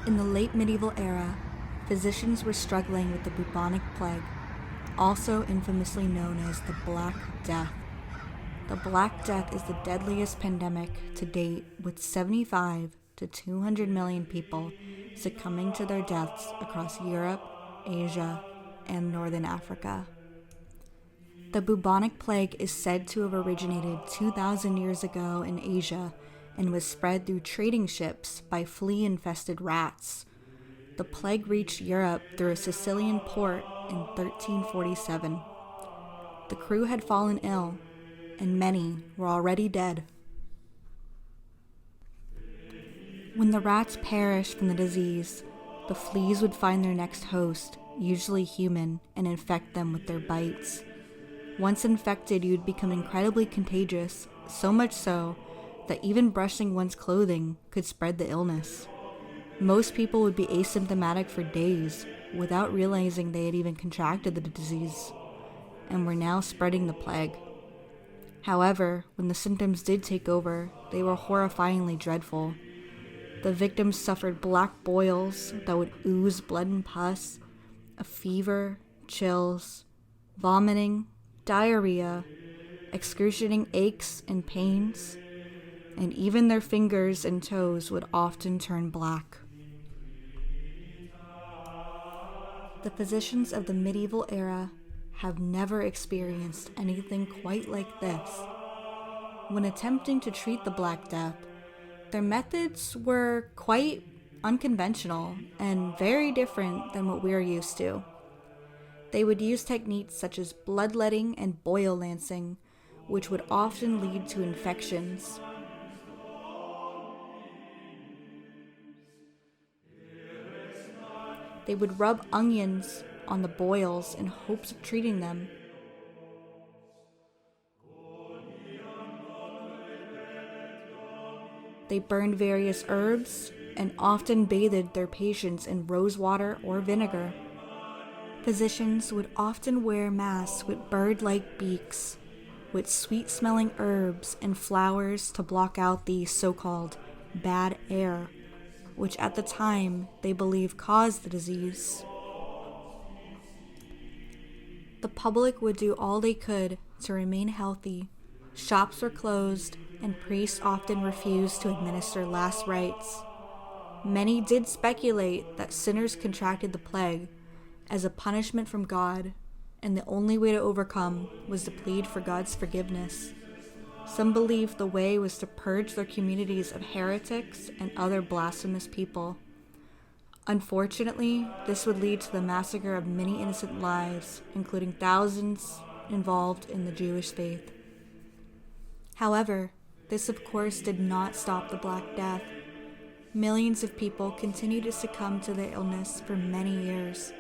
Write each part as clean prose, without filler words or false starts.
In the late medieval era, physicians were struggling with the bubonic plague, also infamously known as the Black Death. The Black Death is the deadliest pandemic to date, with 75 to 200 million people succumbing to their deaths across Europe, Asia, and Northern Africa. The bubonic plague is said to have originated 2,000 years ago in Asia and was spread through trading ships by flea-infested rats. The plague reached Europe through a Sicilian port in 1347. The crew had fallen ill, and many were already dead. When the rats perished from the disease, the fleas would find their next host, usually human, and infect them with their bites. Once infected, you would become incredibly contagious, so much so that even brushing one's clothing could spread the illness. Most people would be asymptomatic for days without realizing they had even contracted the disease and were now spreading the plague. However, when the symptoms did take over, they were horrifyingly dreadful. The victims suffered black boils that would ooze blood and pus, a fever, chills, vomiting, diarrhea, excruciating aches and pains, and even their fingers and toes would often turn black. The physicians of the medieval era have never experienced anything quite like this. When attempting to treat the Black Death, their methods were quite unconventional and very different than what we are used to. They would use techniques such as bloodletting and boil lancing, which would often lead to infections. They would rub onions on the boils in hopes of treating them. They burned various herbs and often bathed their patients in rose water or vinegar. Physicians would often wear masks with bird-like beaks, with sweet-smelling herbs and flowers to block out the so-called bad air, which at the time they believed caused the disease. The public would do all they could to remain healthy. Shops were closed, and priests often refused to administer last rites. Many did speculate that sinners contracted the plague as a punishment from God, and the only way to overcome was to plead for God's forgiveness. Some believed the way was to purge their communities of heretics and other blasphemous people. Unfortunately, this would lead to the massacre of many innocent lives, including thousands involved in the Jewish faith. However, this of course did not stop the Black Death. Millions of people continued to succumb to the illness for many years.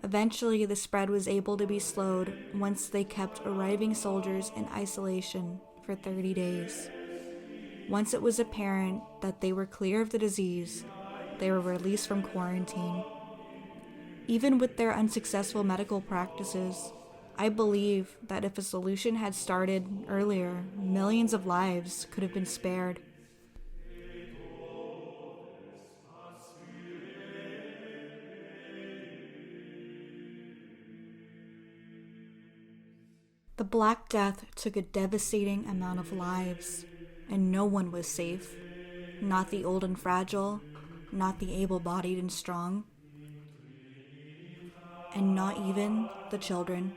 Eventually, the spread was able to be slowed once they kept arriving soldiers in isolation for 30 days. Once it was apparent that they were clear of the disease, they were released from quarantine. Even with their unsuccessful medical practices, I believe that if a solution had started earlier, millions of lives could have been spared. The Black Death took a devastating amount of lives, and no one was safe. Not the old and fragile, not the able-bodied and strong, and not even the children.